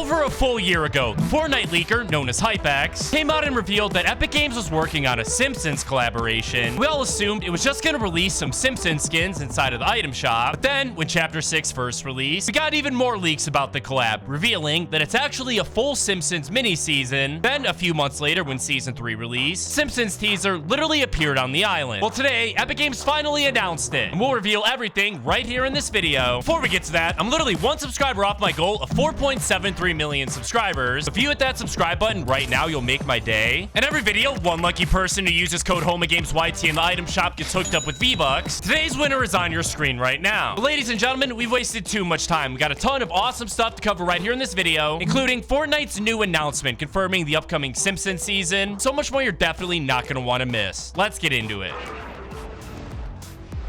Over a full year ago, the Fortnite leaker, known as HypeX, came out and revealed that Epic Games was working on a Simpsons collaboration. We all assumed it was just gonna release some Simpsons skins inside of the item shop, but then, when Chapter 6 first released, we got even more leaks about the collab, revealing that it's actually a full Simpsons mini-season. Then, a few months later, when Season 3 released, Simpsons teaser literally appeared on the island. Well, today, Epic Games finally announced it, and we'll reveal everything right here in this video. Before we get to that, I'm literally one subscriber off my goal of 4.73 million subscribers. If you hit that subscribe button right now, you'll make my day. And every video, one lucky person who uses code HOMAGAMESYT in the item shop gets hooked up with V-Bucks. Today's winner is on your screen right now. But ladies and gentlemen, we've wasted too much time. We got a ton of awesome stuff to cover right here in this video, including Fortnite's new announcement confirming the upcoming Simpsons season. So much more you're definitely not going to want to miss. Let's get into it.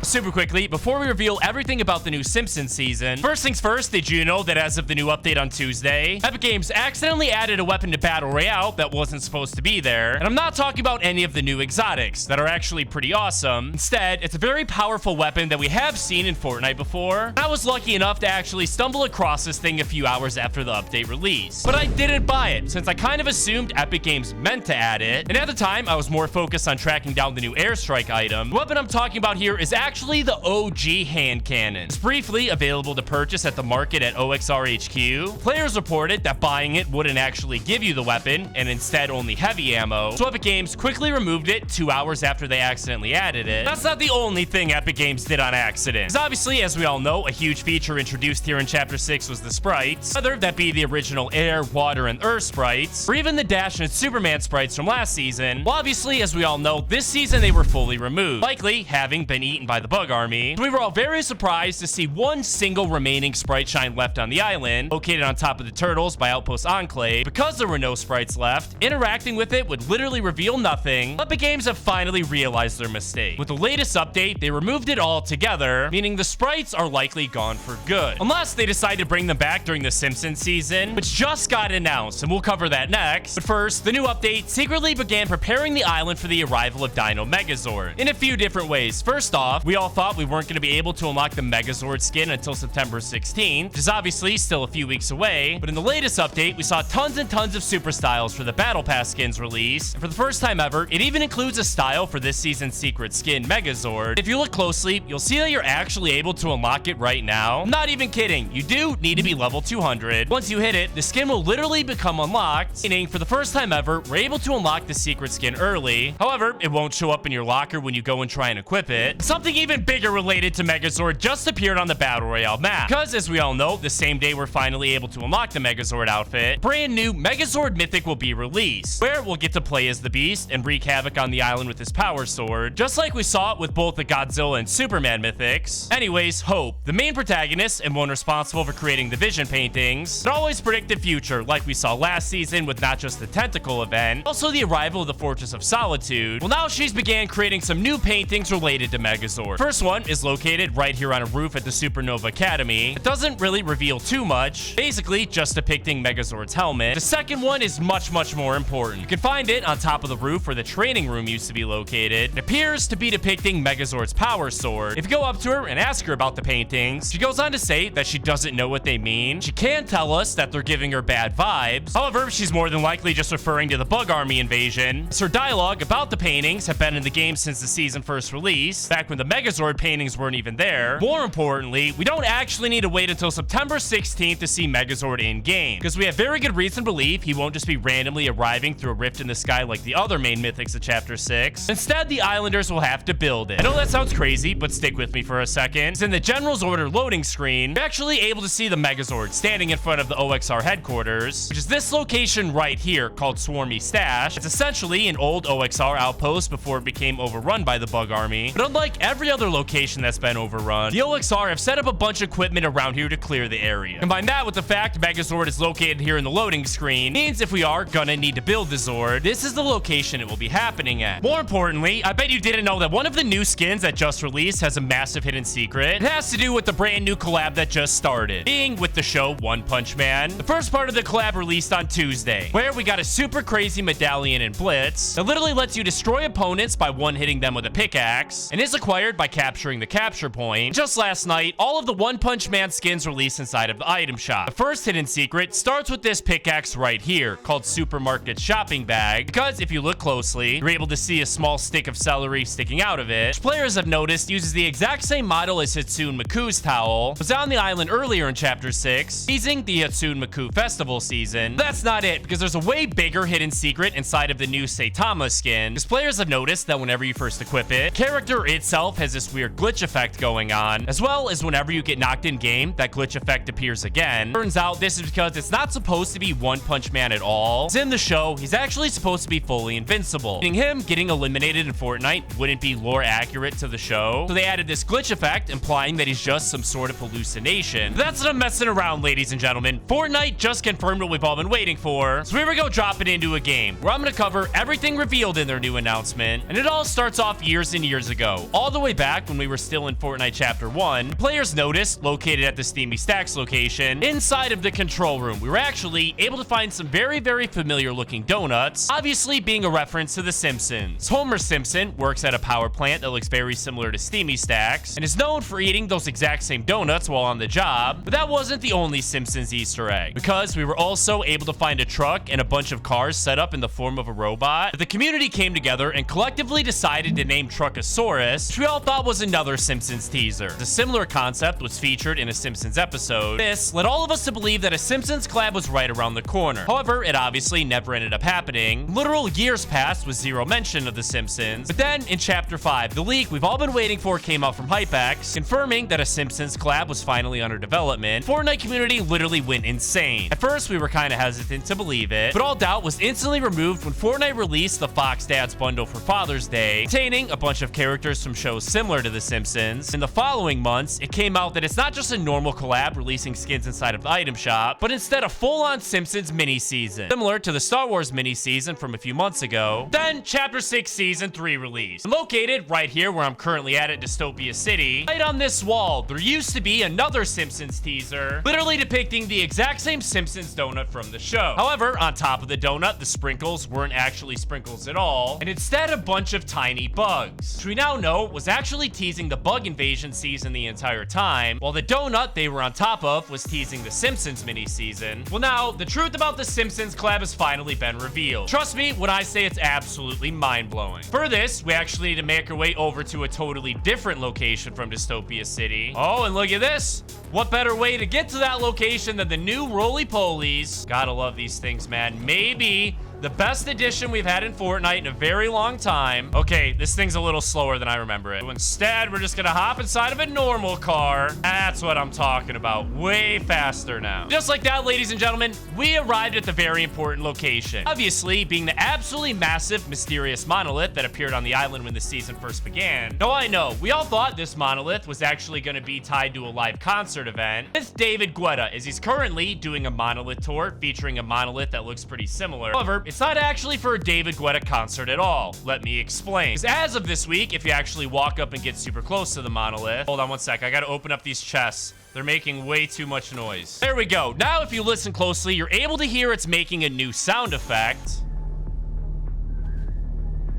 Super quickly, before we reveal everything about the new Simpsons season, first things first, did you know that as of the new update on Tuesday, Epic Games accidentally added a weapon to Battle Royale that wasn't supposed to be there? And I'm not talking about any of the new exotics that are actually pretty awesome. Instead, it's a very powerful weapon that we have seen in Fortnite before. I was lucky enough to actually stumble across this thing a few hours after the update release. But I didn't buy it, since I kind of assumed Epic Games meant to add it. And at the time, I was more focused on tracking down the new airstrike item. The weapon I'm talking about here is actually the OG hand cannon. It's briefly available to purchase at the market at OXR HQ. Players reported that buying it wouldn't actually give you the weapon, and instead only heavy ammo. So Epic Games quickly removed it 2 hours after they accidentally added it. That's not the only thing Epic Games did on accident. Because obviously, as we all know, a huge feature introduced here in Chapter 6 was the sprites. Whether that be the original air, water, and earth sprites, or even the Dash and Superman sprites from last season. Well, obviously, as we all know, this season they were fully removed, likely having been eaten by the bug army. So we were all very surprised to see one single remaining sprite shine left on the island, located on top of the turtles by Outpost Enclave. Because there were no sprites left, interacting with it would literally reveal nothing. Epic Games have finally realized their mistake. With the latest update, they removed it all together, meaning the sprites are likely gone for good. Unless they decide to bring them back during the Simpsons season, which just got announced, and we'll cover that next. But first, the new update secretly began preparing the island for the arrival of Dino Megazord in a few different ways. First off, we all thought we weren't going to be able to unlock the Megazord skin until September 16th, which is obviously still a few weeks away. But in the latest update, we saw tons and tons of super styles for the Battle Pass skins release. And for the first time ever, it even includes a style for this season's secret skin, Megazord. If you look closely, you'll see that you're actually able to unlock it right now. I'm not even kidding. You do need to be level 200. Once you hit it, the skin will literally become unlocked, meaning for the first time ever, we're able to unlock the secret skin early. However, it won't show up in your locker when you go and try and equip it. Something even bigger related to Megazord just appeared on the Battle Royale map. Because, as we all know, the same day we're finally able to unlock the Megazord outfit, brand new Megazord Mythic will be released, where we'll get to play as the Beast and wreak havoc on the island with his power sword, just like we saw it with both the Godzilla and Superman Mythics. Anyways, Hope, the main protagonist and one responsible for creating the vision paintings, that always predict the future, like we saw last season with not just the Tentacle event, also the arrival of the Fortress of Solitude. Well, now she's began creating some new paintings related to Megazord. First one is located right here on a roof at the Supernova Academy. It doesn't really reveal too much, basically just depicting Megazord's helmet. The second one is much more important. You can find it on top of the roof where the training room used to be located. It appears to be depicting Megazord's power sword. If you go up to her and ask her about the paintings, she goes on to say that she doesn't know what they mean. She can tell us that they're giving her bad vibes. However, she's more than likely just referring to the Bug Army invasion. Her dialogue about the paintings have been in the game since the season first release, back when the Megazord paintings weren't even there. More importantly, we don't actually need to wait until September 16th to see Megazord in-game, because we have very good reason to believe he won't just be randomly arriving through a rift in the sky like the other main mythics of Chapter 6. Instead, the Islanders will have to build it. I know that sounds crazy, but stick with me for a second. In the General's Order loading screen, you're actually able to see the Megazord standing in front of the OXR headquarters, which is this location right here called Swarmy Stash. It's essentially an old OXR outpost before it became overrun by the Bug Army. But unlike every other location that's been overrun, the OXR have set up a bunch of equipment around here to clear the area. Combine that with the fact Megazord is located here in the loading screen, means if we are gonna need to build the Zord, this is the location it will be happening at. More importantly, I bet you didn't know that one of the new skins that just released has a massive hidden secret. It has to do with the brand new collab that just started, being with the show One Punch Man. The first part of the collab released on Tuesday, where we got a super crazy medallion in Blitz that literally lets you destroy opponents by one-hitting them with a pickaxe, and is acquired by capturing the capture point. Just last night, all of the One Punch Man skins released inside of the item shop. The first hidden secret starts with this pickaxe right here, called Supermarket Shopping Bag, because if you look closely, you're able to see a small stick of celery sticking out of it, which players have noticed uses the exact same model as Hatsune Miku's towel. It was on the island earlier in Chapter 6, teasing the Hatsune Miku Festival season. But that's not it, because there's a way bigger hidden secret inside of the new Saitama skin, because players have noticed that whenever you first equip it, the character itself has this weird glitch effect going on, as well as whenever you get knocked in game, that glitch effect appears again. Turns out this is because it's not supposed to be One Punch Man at all. As in the show, he's actually supposed to be fully invincible, meaning him getting eliminated in Fortnite wouldn't be lore accurate to the show. So they added this glitch effect, implying that he's just some sort of hallucination. But that's not messing around, ladies and gentlemen. Fortnite just confirmed what we've all been waiting for. So here we go, dropping into a game where I'm gonna cover everything revealed in their new announcement. And it all starts off years and years ago, all the way back when we were still in Fortnite Chapter 1. Players noticed, located at the Steamy Stacks location, inside of the control room, we were actually able to find some very, very familiar looking donuts, obviously being a reference to the Simpsons. Homer Simpson works at a power plant that looks very similar to Steamy Stacks and is known for eating those exact same donuts while on the job. But that wasn't the only Simpsons Easter egg, because we were also able to find a truck and a bunch of cars set up in the form of a robot. The community came together and collectively decided to name Truckosaurus, which we all thought was another Simpsons teaser. A similar concept was featured in a Simpsons episode. This led all of us to believe that a Simpsons collab was right around the corner. However, it obviously never ended up happening. Literal years passed with zero mention of the Simpsons. But then in Chapter 5, the leak we've all been waiting for came out from HypeX, confirming that a Simpsons collab was finally under development. Fortnite community literally went insane. At first, we were kind of hesitant to believe it, but all doubt was instantly removed when Fortnite released the Fox Dads bundle for Father's Day, containing a bunch of characters from shows similar to The Simpsons. In the following months, it came out that it's not just a normal collab releasing skins inside of the item shop, but instead a full-on Simpsons mini-season, similar to the Star Wars mini-season from a few months ago. Then, Chapter 6 Season 3 released. And located right here where I'm currently at Dystopia City, right on this wall, there used to be another Simpsons teaser, literally depicting the exact same Simpsons donut from the show. However, on top of the donut, the sprinkles weren't actually sprinkles at all, and instead a bunch of tiny bugs, which we now know was actually teasing the bug invasion season the entire time, while the donut they were on top of was teasing the Simpsons mini-season. Well, now, the truth about the Simpsons collab has finally been revealed. Trust me when I say it's absolutely mind-blowing. For this, we actually need to make our way over to a totally different location from Dystopia City. Oh, and look at this. What better way to get to that location than the new Roly-Polies? Gotta love these things, man. Maybe the best addition we've had in Fortnite in a very long time. Okay, this thing's a little slower than I remember it. So instead, we're just gonna hop inside of a normal car. That's what I'm talking about. Way faster now. Just like that, ladies and gentlemen, we arrived at the very important location. Obviously, being the absolutely massive, mysterious monolith that appeared on the island when the season first began. Now, I know, we all thought this monolith was actually gonna be tied to a live concert event with David Guetta, as he's currently doing a monolith tour featuring a monolith that looks pretty similar. However, it's not actually for a David Guetta concert at all. Let me explain. Because as of this week, if you actually walk up and get super close to the monolith, hold on one sec, I gotta open up these chests. They're making way too much noise. There we go. Now, if you listen closely, you're able to hear it's making a new sound effect.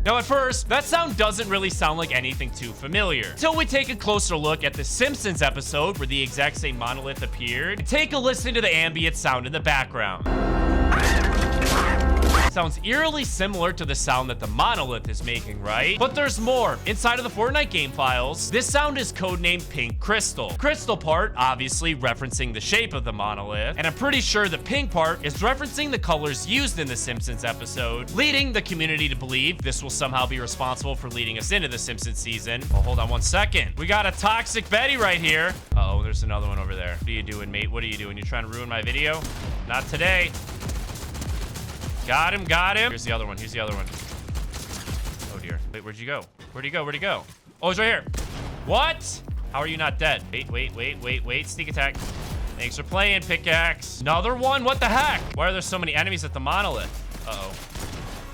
Now, at first, that sound doesn't really sound like anything too familiar, until we take a closer look at the Simpsons episode where the exact same monolith appeared, and take a listen to the ambient sound in the background. Sounds eerily similar to the sound that the monolith is making, right? But there's more. Inside of the Fortnite game files, this sound is codenamed Pink Crystal. Crystal part, obviously referencing the shape of the monolith, and I'm pretty sure the pink part is referencing the colors used in the Simpsons episode, leading the community to believe this will somehow be responsible for leading us into the Simpsons season. Oh, hold on one second. We got a toxic Betty right here. Uh-oh, there's another one over there. What are you doing, mate? What are you doing? You trying to ruin my video? Not today. Got him, got him. Here's the other one, here's the other one. Oh dear. Wait, where'd you go? Where'd he go? Where'd he go? Oh, he's right here. What? How are you not dead? Wait. Sneak attack. Thanks for playing, pickaxe. Another one? What the heck? Why are there so many enemies at the monolith? Uh-oh.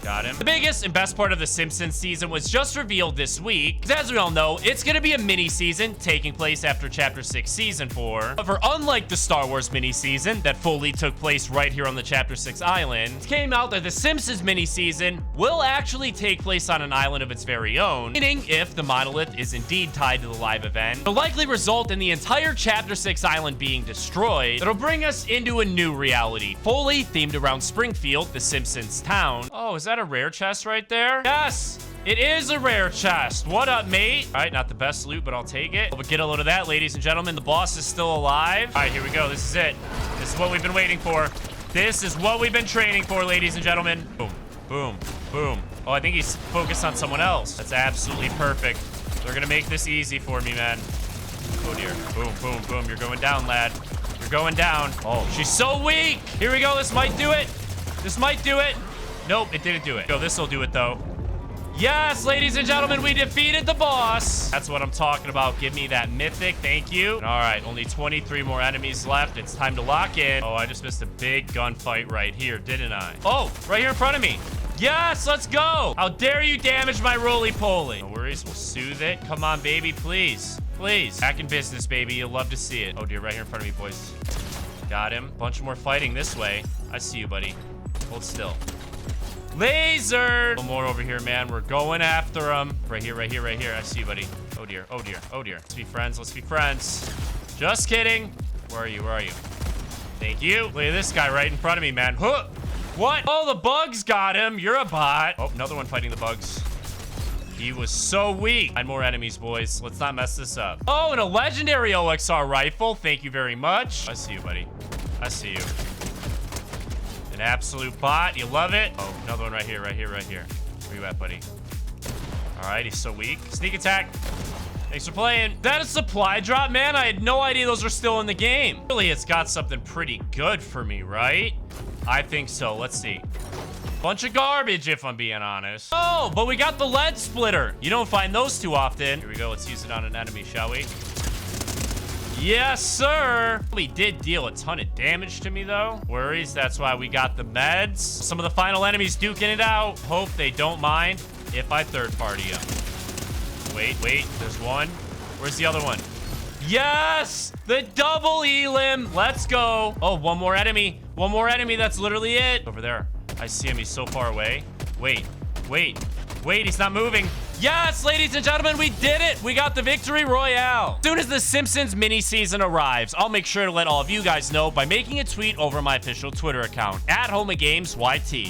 Got him. The biggest and best part of the Simpsons season was just revealed this week. 'Cause as we all know, it's gonna be a mini season taking place after Chapter 6 Season 4. However, unlike the Star Wars mini season that fully took place right here on the Chapter 6 island, it came out that the Simpsons mini season will actually take place on an island of its very own, meaning if the Monolith is indeed tied to the live event, it'll likely result in the entire Chapter 6 island being destroyed. It'll bring us into a new reality, fully themed around Springfield, the Simpsons town. Oh, is that a rare chest right there? Yes! It is a rare chest. What up, mate? All right, not the best loot, but I'll take it. But get a load of that, ladies and gentlemen. The boss is still alive. All right, here we go. This is it. This is what we've been waiting for. This is what we've been training for, ladies and gentlemen. Boom, boom, boom. Oh, I think he's focused on someone else. That's absolutely perfect. They're gonna make this easy for me, man. Oh, dear. Boom, boom, boom. You're going down, lad. You're going down. Oh, she's so weak. Here we go. This might do it. This might do it. Nope, it didn't do it. Yo, this'll do it, though. Yes, ladies and gentlemen, we defeated the boss. That's what I'm talking about. Give me that Mythic. Thank you. All right, only 23 more enemies left. It's time to lock in. Oh, I just missed a big gunfight right here, didn't I? Oh, right here in front of me. Yes, let's go. How dare you damage my roly-poly? No worries, we'll soothe it. Come on, baby, please. Please. Back in business, baby. You'll love to see it. Oh, dear, right here in front of me, boys. Got him. Bunch more fighting this way. I see you, buddy. Hold still. Laser! One more over here, man. We're going after him. Right here, right here, right here. I see you, buddy. Oh, dear. Oh, dear. Oh, dear. Let's be friends. Let's be friends. Just kidding. Where are you? Where are you? Thank you. Look at this guy right in front of me, man. Huh. What? Oh, the bugs got him. You're a bot. Oh, another one fighting the bugs. He was so weak. 9 more enemies, boys. Let's not mess this up. Oh, and a legendary OXR rifle. Thank you very much. I see you, buddy. I see you. An absolute bot. You love it. Oh, another one right here, right here, right here. Where you at, buddy? All right, he's so weak. Sneak attack. Thanks for playing. That is supply drop, man. I had no idea those were still in the game. Really, it's got something pretty good for me, right? I think so. Let's see. Bunch of garbage, if I'm being honest. Oh, but we got the lead splitter. You don't find those too often. Here we go. Let's use it on an enemy, shall we? Yes, sir. We did deal a ton of damage to me, though. Worries, that's why we got the meds. Some of the final enemies duking it out. Hope they don't mind if I third-party them. Wait, there's one. Where's the other one? Yes! The double elim. Let's go. Oh, one more enemy. One more enemy. That's literally it. Over there. I see him. He's so far away. Wait. He's not moving. Yes, ladies and gentlemen, we did it. We got the victory royale. As soon as the Simpsons mini season arrives, I'll make sure to let all of you guys know by making a tweet over my official Twitter account, @HomaGamesYT.